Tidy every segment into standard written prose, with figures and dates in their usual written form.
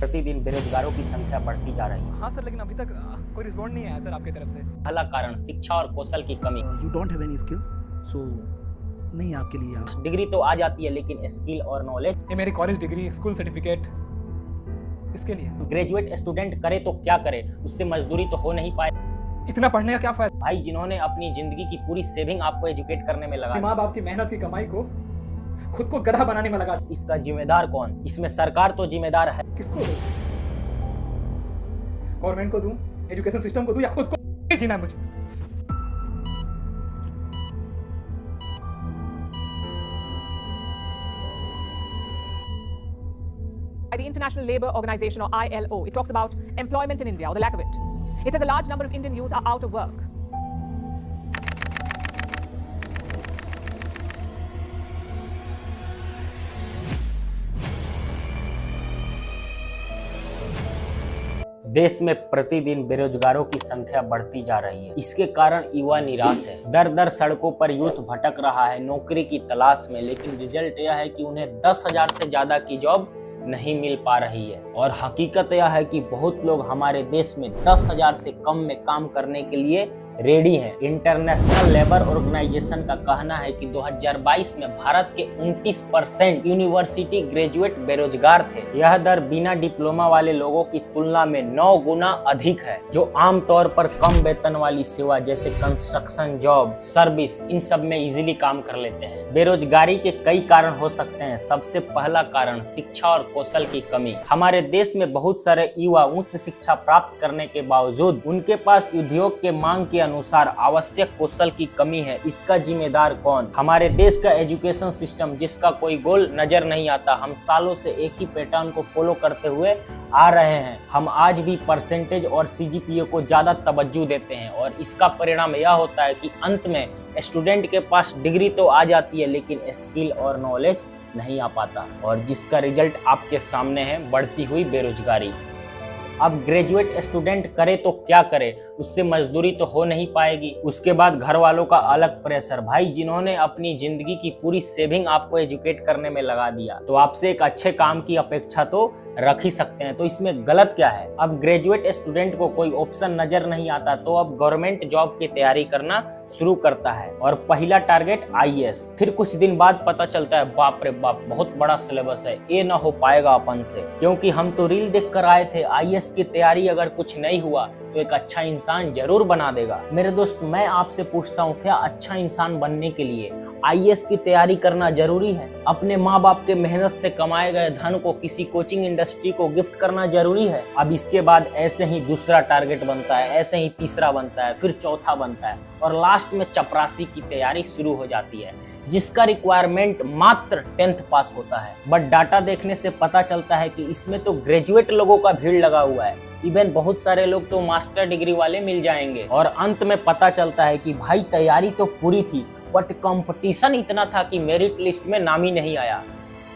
प्रतिदिन बेरोजगारों की संख्या बढ़ती जा रही है। हाँ सर, लेकिन अभी तक कोई रिस्पॉन्ड नहीं आया सर आपकी तरफ से। पहला कारण शिक्षा और कौशल की कमी। You don't have any skills, so नहीं आपके लिए यहाँ। डिग्री तो आ जाती है लेकिन स्किल और नॉलेज। ये मेरी कॉलेज डिग्री, स्कूल सर्टिफिकेट, इसके लिए ग्रेजुएट स्टूडेंट करे तो क्या करे, उससे मजदूरी तो हो नहीं पाए। इतना पढ़ने का क्या फायदा। भाई, जिन्होंने अपनी जिंदगी की पूरी सेविंग आपको एजुकेट करने में लगा दी, माँ बाप की मेहनत की कमाई को खुद को गधा बनाने में लगा। इसका जिम्मेदार कौन? इसमें सरकार तो जिम्मेदार है। किसको दूं? गवर्नमेंट को दूं, एजुकेशन सिस्टम को दूं, या खुद को जीना है मुझे। By the International Labour Organization, or ILO, it talks about employment in India, or the lack of it. It says a large number of Indian youth are out of work. देश में प्रतिदिन बेरोजगारों की संख्या बढ़ती जा रही है। इसके कारण युवा निराश है। दर दर सड़कों पर यूथ भटक रहा है नौकरी की तलाश में, लेकिन रिजल्ट यह है कि उन्हें 10,000 से ज्यादा की जॉब नहीं मिल पा रही है। और हकीकत यह है कि बहुत लोग हमारे देश में 10,000 से कम में काम करने के लिए रेडी हैं। इंटरनेशनल लेबर ऑर्गेनाइजेशन का कहना है कि 2022 में भारत के 29% यूनिवर्सिटी ग्रेजुएट बेरोजगार थे। यह दर बिना डिप्लोमा वाले लोगों की तुलना में 9 गुना अधिक है, जो आमतौर पर कम वेतन वाली सेवा जैसे कंस्ट्रक्शन जॉब, सर्विस, इन सब में इजीली काम कर लेते हैं। बेरोजगारी के कई कारण हो सकते हैं। सबसे पहला कारण शिक्षा और कौशल की कमी। हमारे देश में बहुत सारे युवा उच्च शिक्षा प्राप्त करने के बावजूद उनके पास उद्योग के मांग के अनुसार आवश्यक कौशल की कमी है। इसका जिम्मेदार कौन? हमारे देश का एजुकेशन सिस्टम, जिसका कोई गोल नजर नहीं आता। हम सालों से एक ही पैटर्न को फॉलो करते हुए आ रहे हैं। हम आज भी परसेंटेज और सीजीपीए को ज्यादा तवज्जो देते हैं, और इसका परिणाम यह होता है कि अंत में स्टूडेंट के पास डिग्री तो आ जाती है लेकिन स्किल और नॉलेज नहीं आ पाता, और जिसका रिजल्ट आपके सामने है, बढ़ती हुई बेरोजगारी। अब ग्रेजुएट स्टूडेंट करे तो क्या करे, उससे मजदूरी तो हो नहीं पाएगी। उसके बाद घर वालों का अलग प्रेशर। भाई, जिन्होंने अपनी जिंदगी की पूरी सेविंग आपको एजुकेट करने में लगा दिया, तो आपसे एक अच्छे काम की अपेक्षा तो रख ही सकते हैं। तो इसमें गलत क्या है? अब ग्रेजुएट स्टूडेंट को कोई ऑप्शन नजर नहीं आता, तो अब गवर्नमेंट जॉब की तैयारी करना शुरू करता है, और पहला टारगेट आईएएस। फिर कुछ दिन बाद पता चलता है, बाप रे बाप, बहुत बड़ा सिलेबस है, ये ना हो पाएगा अपन से, क्योंकि हम तो रील देख कर आए थे। आईएएस की तैयारी अगर कुछ नहीं हुआ तो एक अच्छा इंसान जरूर बना देगा। मेरे दोस्त, मैं आपसे पूछता हूँ, क्या अच्छा इंसान बनने के लिए आईएएस की तैयारी करना जरूरी है? अपने माँ बाप के मेहनत से कमाए गए धन को किसी कोचिंग इंडस्ट्री को गिफ्ट करना जरूरी है? अब इसके बाद ऐसे ही दूसरा टारगेट बनता है, ऐसे ही तीसरा बनता है, फिर चौथा बनता है, और लास्ट में चपरासी की तैयारी शुरू हो जाती है, जिसका रिक्वायरमेंट मात्र 10th पास होता है। बट डाटा देखने से पता चलता है कि इसमें तो ग्रेजुएट लोगों का भीड़ लगा हुआ है। इवन बहुत सारे लोग तो मास्टर डिग्री वाले मिल जाएंगे। और अंत में पता चलता है कि भाई, तैयारी तो पूरी थी, बट कंपटीशन इतना था कि मेरिट लिस्ट में नाम ही नहीं आया।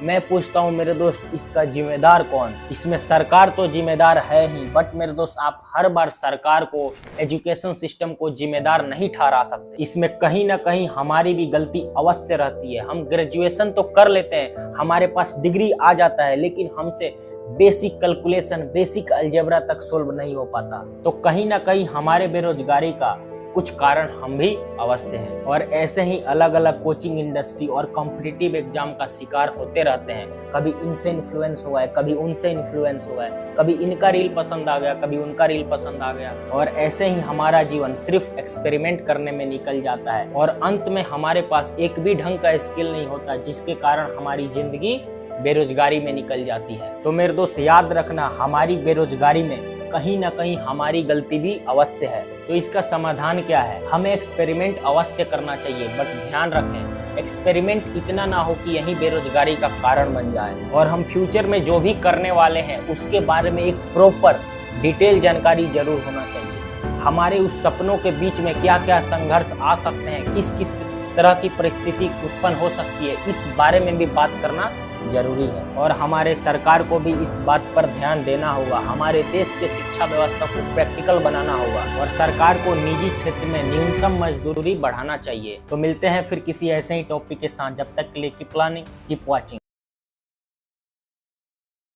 मैं पूछता हूँ मेरे दोस्त, इसका जिम्मेदार कौन? इसमें सरकार तो जिम्मेदार है ही, बट मेरे दोस्त, आप हर बार सरकार को, एजुकेशन सिस्टम को जिम्मेदार नहीं ठहरा सकते। इसमें कहीं ना कहीं हमारी भी गलती अवश्य रहती है। हम ग्रेजुएशन तो कर लेते हैं, हमारे पास डिग्री आ जाता है, लेकिन हमसे बेसिक कैलकुलेशन, बेसिक अलजेब्रा तक सोल्व नहीं हो पाता। तो कहीं ना कहीं हमारे बेरोजगारी का कुछ कारण हम भी अवश्य हैं। और ऐसे ही अलग अलग कोचिंग इंडस्ट्री और कॉम्पिटिटिव एग्जाम का शिकार होते रहते हैं। कभी इनसे इन्फ्लुएंस हुआ है, कभी उनसे इन्फ्लुएंस हुआ है, कभी इनका रील पसंद आ गया, कभी उनका रील पसंद आ गया, और ऐसे ही हमारा जीवन सिर्फ एक्सपेरिमेंट करने में निकल जाता है, और अंत में हमारे पास एक भी ढंग का स्किल नहीं होता, जिसके कारण हमारी जिंदगी बेरोजगारी में निकल जाती है। तो मेरे दोस्त, याद रखना, हमारी बेरोजगारी में कहीं ना कहीं हमारी गलती भी अवश्य है। तो इसका समाधान क्या है? हमें एक्सपेरिमेंट अवश्य करना चाहिए, बट ध्यान रखें, एक्सपेरिमेंट इतना ना हो कि यही बेरोजगारी का कारण बन जाए। और हम फ्यूचर में जो भी करने वाले हैं उसके बारे में एक प्रॉपर डिटेल जानकारी जरूर होना चाहिए। हमारे उस सपनों के बीच में क्या क्या संघर्ष आ सकते हैं, किस किस तरह की परिस्थिति उत्पन्न हो सकती है, इस बारे में भी बात करना जरूरी है। और हमारे सरकार को भी इस बात पर ध्यान देना होगा। हमारे देश के शिक्षा व्यवस्था को प्रैक्टिकल बनाना होगा, और सरकार को निजी क्षेत्र में न्यूनतम मजदूरी बढ़ाना चाहिए। तो मिलते हैं फिर किसी ऐसे ही टॉपिक के साथ। जब तक के लिए कीप लर्निंग, कीप वॉचिंग।